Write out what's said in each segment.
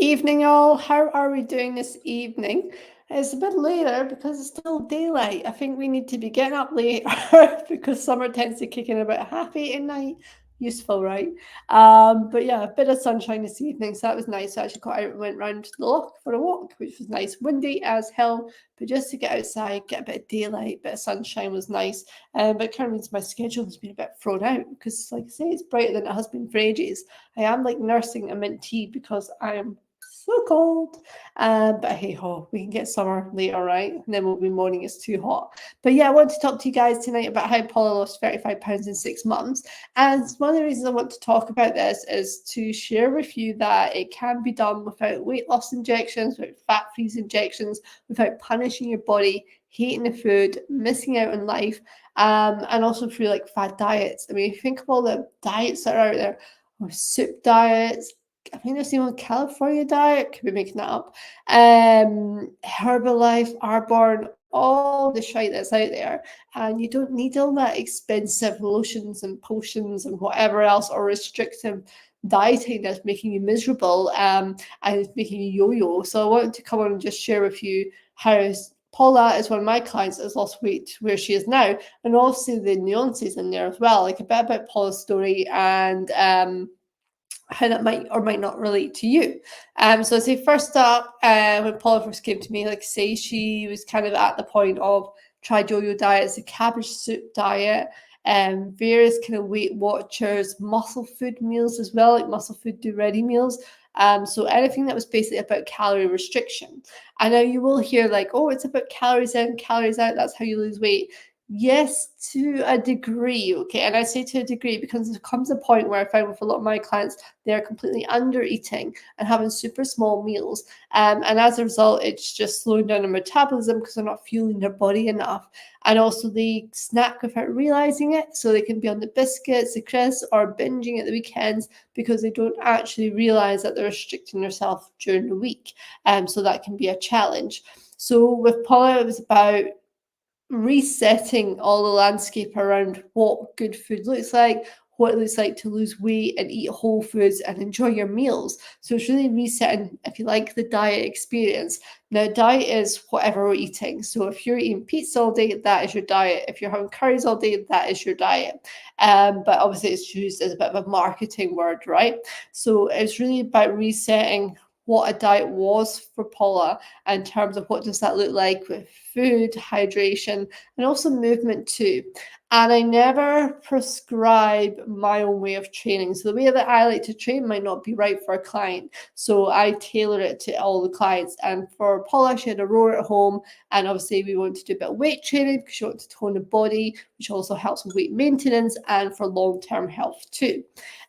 Evening all, how are we doing this evening? It's a bit later because it's still daylight. I think we need to be getting up later because summer tends to kick in about 8:30 at night. Useful, right? But yeah, a bit of sunshine this evening, so that was nice. I actually got out and went round the loch for a walk, which was nice. Windy as hell, but just to get outside, get a bit of daylight, a bit of sunshine was nice. But it kind of means my schedule has been a bit thrown out because, like I say, it's brighter than it has been for ages. I am like nursing a mint tea because I am so cold. But hey ho, we can get summer later, right? And then we'll be moaning it's too hot. But yeah, I want to talk to you guys tonight about how Paula lost 35 pounds in 6 months. And one of the reasons I want to talk about this is to share with you that it can be done without weight loss injections, without fat freeze injections, without punishing your body, hating the food, missing out on life, and also through like fad diets. I mean, if you think of all the diets that are out there, or soup diets, I think there's even California diet, could be making that up. Herbalife, Arbor, all the shite that's out there. And you don't need all that expensive lotions and potions and whatever else or restrictive dieting that's making you miserable and it's making you yo-yo. So I wanted to come on and just share with you how Paula is one of my clients that has lost weight to where she is now, and also the nuances in there as well, like a bit about Paula's story and how that might or might not relate to you. So I'd say first up, when Paula first came to me, like I say, she was kind of at the point of tried yo-yo diets, the cabbage soup diet, various kind of Weight Watchers, muscle food meals as well, like muscle food do ready meals. So anything that was basically about calorie restriction. I know you will hear like, oh, it's about calories in, calories out, that's how you lose weight. Yes, to a degree, okay? And I say to a degree because there comes a point where I find with a lot of my clients, they're completely under eating and having super small meals. And as a result, it's just slowing down their metabolism because they're not fueling their body enough. And also they snack without realizing it. So they can be on the biscuits, the crisps, or binging at the weekends because they don't actually realize that they're restricting themselves during the week. So that can be a challenge. So with Paula, it was about resetting all the landscape around what good food looks like, what it looks like to lose weight and eat whole foods and enjoy your meals. So it's really resetting, if you like, the diet experience. Now, diet is whatever we're eating. So if you're eating pizza all day, that is your diet. If you're having curries all day, that is your diet. But obviously it's used as a bit of a marketing word, right? So it's really about resetting what a diet was for Paula in terms of what does that look like with food, hydration, and also movement too. And I never prescribe my own way of training. So the way that I like to train might not be right for a client. So I tailor it to all the clients. And for Paula, she had a rower at home. And obviously we want to do a bit of weight training because she wants to tone the body, which also helps with weight maintenance and for long-term health too.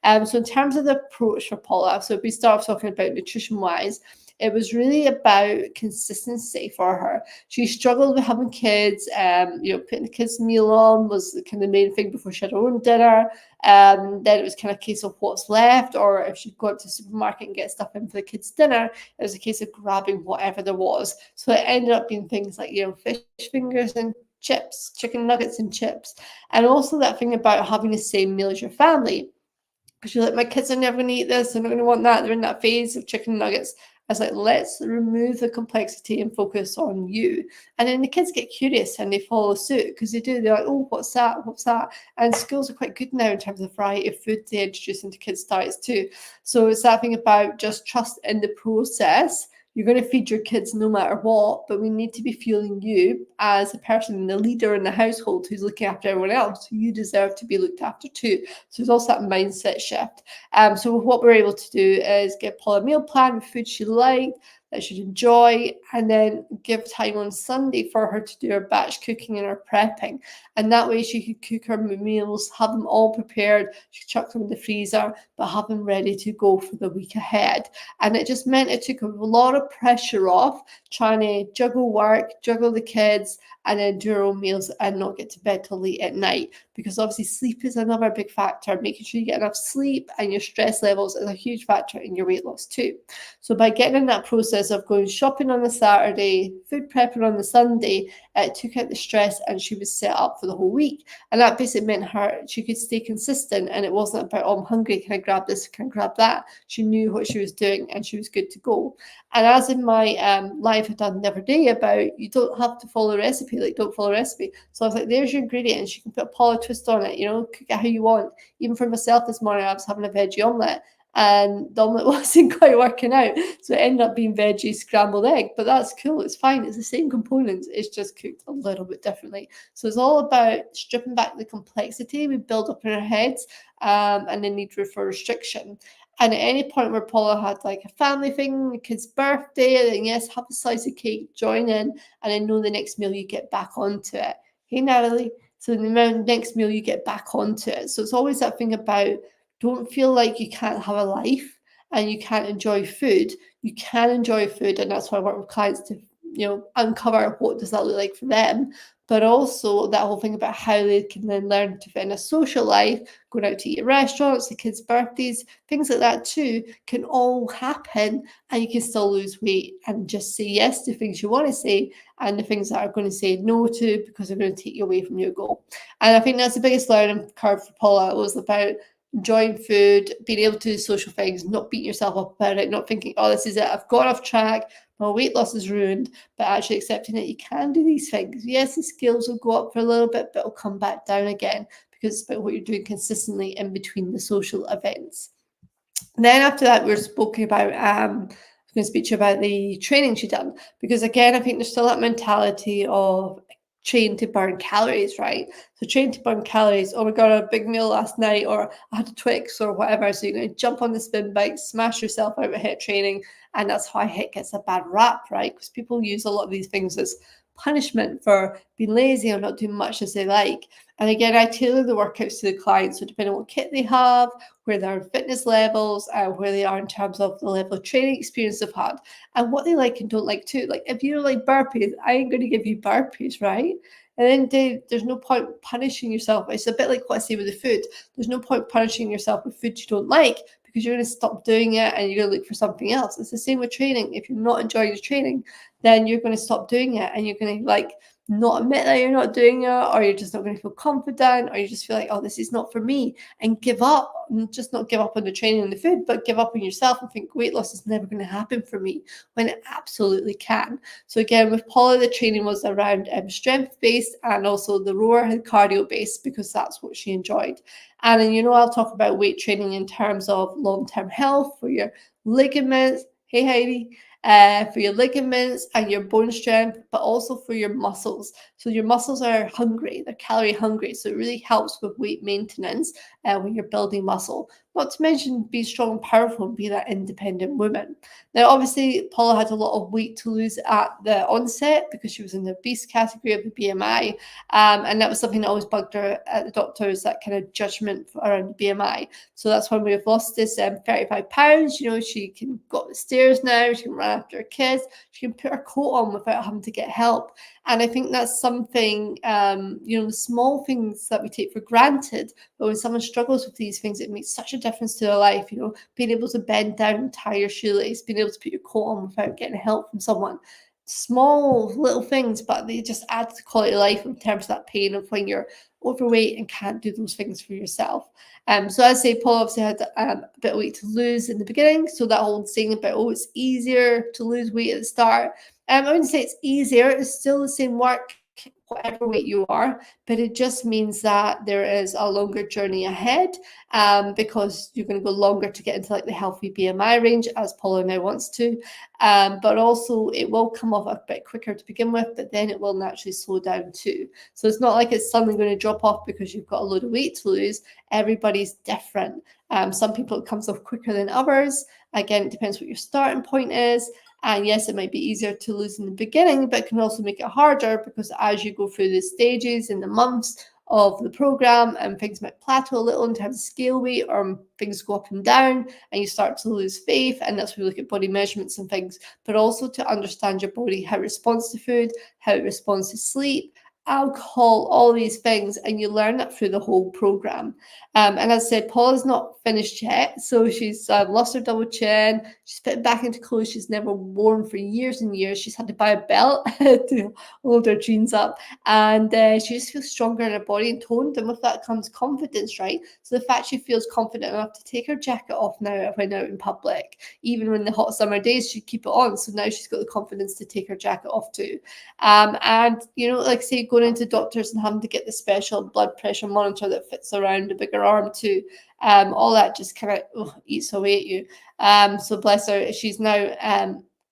So in terms of the approach for Paula, so if we start talking about nutrition-wise, it was really about consistency for her. She struggled with having kids. Putting the kids' meal on was kind of the main thing before she had her own dinner. Then it was kind of a case of what's left, or if she'd go to the supermarket and get stuff in for the kids' dinner, it was a case of grabbing whatever there was. So it ended up being things like, fish fingers and chips, chicken nuggets and chips. And also that thing about having the same meal as your family. Because you're like, my kids are never going to eat this. They're not going to want that. They're in that phase of chicken nuggets. I was like, let's remove the complexity and focus on you. And then the kids get curious and they follow suit because they do. They're like, oh, what's that? What's that? And schools are quite good now in terms of variety of food they introduce into kids' diets too. So it's that thing about just trust in the process. You're going to feed your kids no matter what, but we need to be fueling you as a person, the leader in the household who's looking after everyone else. You deserve to be looked after too. So there's also that mindset shift. So what we're able to do is get Paula a meal plan with food she liked, that she'd enjoy, and then give time on Sunday for her to do her batch cooking and her prepping. And that way she could cook her meals, have them all prepared, she could chuck them in the freezer, but have them ready to go for the week ahead. And it just meant it took a lot of pressure off trying to juggle work, juggle the kids, and then do her own meals and not get to bed till late at night. Because obviously sleep is another big factor. Making sure you get enough sleep and your stress levels is a huge factor in your weight loss too. So by getting in that process process of going shopping on the Saturday, food prepping on the Sunday, it took out the stress, and she was set up for the whole week. And that basically meant she could stay consistent, and it wasn't about, oh, I'm hungry, can I grab this, can I grab that? She knew what she was doing, and she was good to go. And as in my live had done the other day about, you don't have to follow a recipe, like don't follow a recipe. So I was like, there's your ingredients. You can put a Paula twist on it, cook it how you want. Even for myself this morning, I was having a veggie omelette, and the omelette wasn't quite working out. So it ended up being veggie scrambled egg, but that's cool. It's fine. It's the same components. It's just cooked a little bit differently. So it's all about stripping back the complexity we build up in our heads, and the need for restriction. And at any point where Paula had like a family thing, a kid's birthday, then yes, have a slice of cake, join in, and then know the next meal you get back onto it. Hey, Natalie. So the next meal you get back onto it. So it's always that thing about, don't feel like you can't have a life and you can't enjoy food. You can enjoy food, and that's why I work with clients to, uncover what does that look like for them, but also that whole thing about how they can then learn to fit in a social life, going out to eat at restaurants, the kids' birthdays, things like that too, can all happen, and you can still lose weight and just say yes to things you want to say, and the things that are going to say no to because they're going to take you away from your goal. And I think that's the biggest learning curve for Paula. It was about enjoying food, being able to do social things, not beating yourself up about it, not thinking, oh, this is it, I've got off track, my weight loss is ruined, but actually accepting that you can do these things. Yes, the scales will go up for a little bit, but it'll come back down again, because it's about what you're doing consistently in between the social events. And then after that, we're speaking about, I'm going to speak to you about the training she done, because again, I think there's still that mentality of train to burn calories, right? So train to burn calories. Oh my God, I had a big meal last night, or I had a Twix or whatever. So you're going to jump on the spin bike, smash yourself out with HIIT training. And that's how HIIT gets a bad rap, right? Because people use a lot of these things as punishment for being lazy or not doing much as they like. And again, I tailor the workouts to the client. So depending on what kit they have, where their fitness levels, where they are in terms of the level of training experience they've had, and what they like and don't like too. Like if you don't like burpees, I ain't going to give you burpees, right? And then there's no point punishing yourself. It's a bit like what I say with the food. There's no point punishing yourself with food you don't like, because you're going to stop doing it and you're going to look for something else. It's the same with training. If you're not enjoying your training, then you're going to stop doing it, and you're going to not admit that you're not doing it, or you're just not going to feel confident, or you just feel like, oh, this is not for me, and give up. And just not give up on the training and the food, but give up on yourself and think weight loss is never going to happen for me, when it absolutely can. So again, with Paula, the training was around strength based, and also the rower had cardio based, because that's what she enjoyed. And then, I'll talk about weight training in terms of long-term health for your ligaments. Hey, Heidi. For your ligaments and your bone strength, but also for your muscles. So your muscles are hungry, they're calorie hungry. So it really helps with weight maintenance when you're building muscle. Not to mention be strong and powerful and be that independent woman. Now, obviously, Paula had a lot of weight to lose at the onset because she was in the obese category of the BMI. And that was something that always bugged her at the doctors, that kind of judgment around the BMI. So that's when we've lost this 35 pounds. She can go up the stairs now, she can run after her kids, she can put her coat on without having to get help. And I think that's something, the small things that we take for granted, but when someone struggles with these things, it makes such a difference to their life. Being able to bend down and tie your shoelace, being able to put your coat on without getting help from someone. Small little things, but they just add to quality of life in terms of that pain of when you're overweight and can't do those things for yourself. So I say Paul obviously had a bit of weight to lose in the beginning. So that whole saying about, oh, it's easier to lose weight at the start. I wouldn't say it's easier. It's still the same work, whatever weight you are, but it just means that there is a longer journey ahead, because you're going to go longer to get into the healthy BMI range, as Paula now wants to, but also it will come off a bit quicker to begin with, but then it will naturally slow down too. So it's not like it's suddenly going to drop off because you've got a load of weight to lose. Everybody's different. Some people it comes off quicker than others. Again, it depends what your starting point is. And yes, it might be easier to lose in the beginning, but it can also make it harder, because as you go through the stages and the months of the program, and things might plateau a little in terms of scale weight, or things go up and down, and you start to lose faith. And that's where we look at body measurements and things, but also to understand your body, how it responds to food, how it responds to sleep, alcohol, all these things, and you learn that through the whole program. And as I said, Paula's not finished yet, so she's lost her double chin. She's fitted back into clothes she's never worn for years and years. She's had to buy a belt to hold her jeans up, and she just feels stronger in her body and toned. And with that comes confidence, right? So the fact she feels confident enough to take her jacket off now when out in public, even when the hot summer days, she'd keep it on. So now she's got the confidence to take her jacket off too. And like say, going into doctors and having to get the special blood pressure monitor that fits around a bigger arm too. All that just kind of eats away at you. So bless her, she's now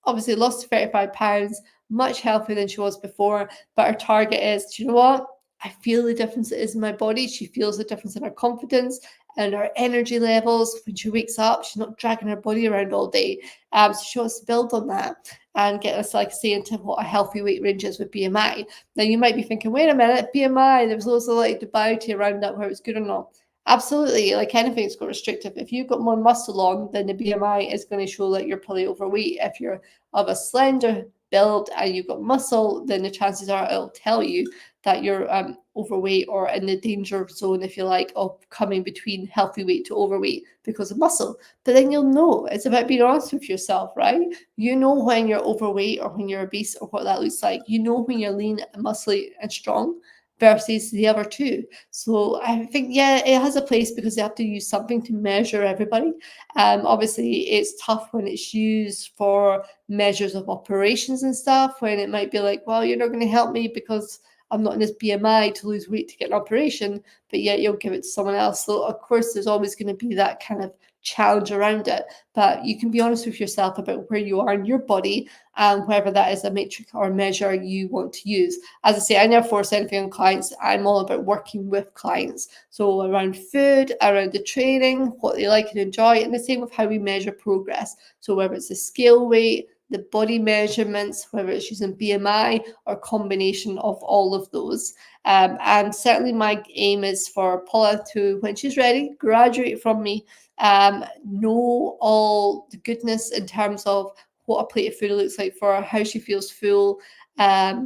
obviously lost 35 pounds, much healthier than she was before. But her target is, do you know what? I feel the difference it is in my body. She feels the difference in her confidence and her energy levels. When she wakes up, she's not dragging her body around all day. So she wants to build on that and get us, like, say, into what a healthy weight range is with BMI. Now, you might be thinking, wait a minute, BMI, there was loads of like debate around that where it's good or not. Absolutely, like anything, it's got restrictive. If you've got more muscle on, then the BMI is going to show that you're probably overweight. If you're of a slender build and you've got muscle, then the chances are it'll tell you that you're overweight or in the danger zone, if you like, of coming between healthy weight to overweight because of muscle. But then you'll know. It's about being honest with yourself, right? You know when you're overweight or when you're obese or what that looks like. You know when you're lean and muscly and strong versus the other two. So I think, yeah, it has a place because they have to use something to measure everybody. Obviously, it's tough when it's used for measures of operations and stuff, when it might be like, well, you're not going to help me because I'm not in this BMI to lose weight to get an operation, but yet you'll give it to someone else. So of course, there's always going to be that kind of challenge around it. But you can be honest with yourself about where you are in your body and whether that is a metric or measure you want to use. As I say, I never force anything on clients. I'm all about working with clients. So around food, around the training, what they like and enjoy, and the same with how we measure progress. So whether it's the scale weight, the body measurements, whether it's using BMI or combination of all of those. And certainly my aim is for Paula to, when she's ready, graduate from me, know all the goodness in terms of what a plate of food looks like for her, how she feels full,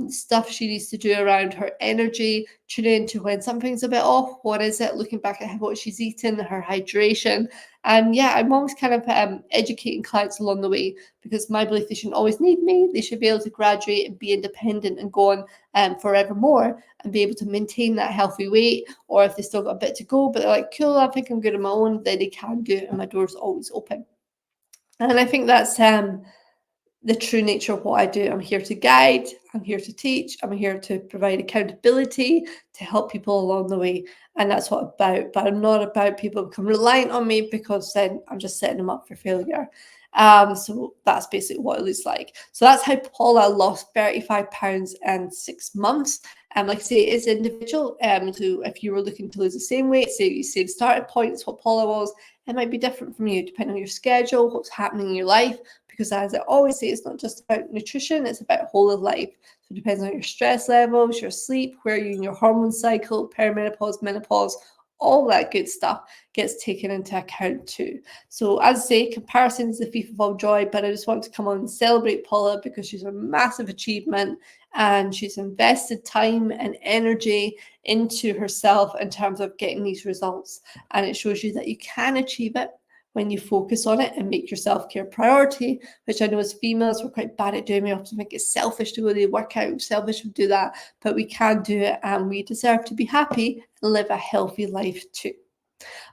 stuff she needs to do around her energy, tune into when something's a bit off. What is it? Looking back at what she's eaten, her hydration. And yeah, I'm always kind of educating clients along the way because my belief they shouldn't always need me. They should be able to graduate and be independent and go on forevermore and be able to maintain that healthy weight. Or if they still got a bit to go, but they're like, cool, I think I'm good on my own, then they can do it and my door's always open. And I think that's the true nature of what I do. I'm here to guide, I'm here to teach, I'm here to provide accountability, to help people along the way. And that's what I'm about. But I'm not about people become reliant on me because then I'm just setting them up for failure. So that's basically what it looks like. So that's how Paula lost 35 pounds in 6 months. Like I say, it's individual. So if you were looking to lose the same weight, say you same starting point, it's what Paula was, it might be different from you depending on your schedule, what's happening in your life. Because as I always say, it's not just about nutrition, it's about whole of life. So it depends on your stress levels, your sleep, where you're in your hormone cycle, perimenopause, menopause, all that good stuff gets taken into account too. So as I say, comparison is the thief of all joy, but I just want to come on and celebrate Paula because she's a massive achievement and she's invested time and energy into herself in terms of getting these results. And it shows you that you can achieve it when you focus on it and make your self-care priority, which I know as females we're quite bad at doing. We often think it's selfish to go to work out, selfish to do that, but we can do it and we deserve to be happy and live a healthy life too.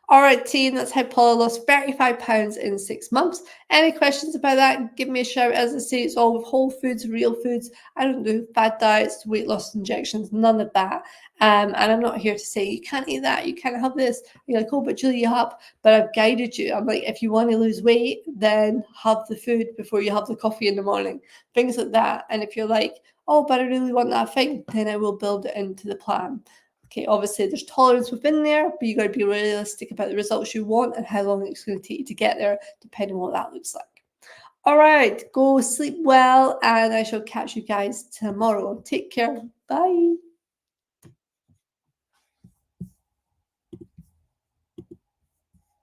All right, team, that's how Paula lost 35 pounds in 6 months. Any questions about that, give me a shout. As I say, it's all with whole foods, real foods. I don't do fad diets, weight loss injections, none of that. And I'm not here to say, you can't eat that, you can't have this. You're like, oh, but Julie, you have. But I've guided you. I'm like, if you want to lose weight, then have the food before you have the coffee in the morning. Things like that. And if you're like, oh, but I really want that thing, then I will build it into the plan. Okay, obviously there's tolerance within there, but you got to be realistic about the results you want and how long it's going to take you to get there, depending on what that looks like. All right, go sleep well, and I shall catch you guys tomorrow. Take care. Bye.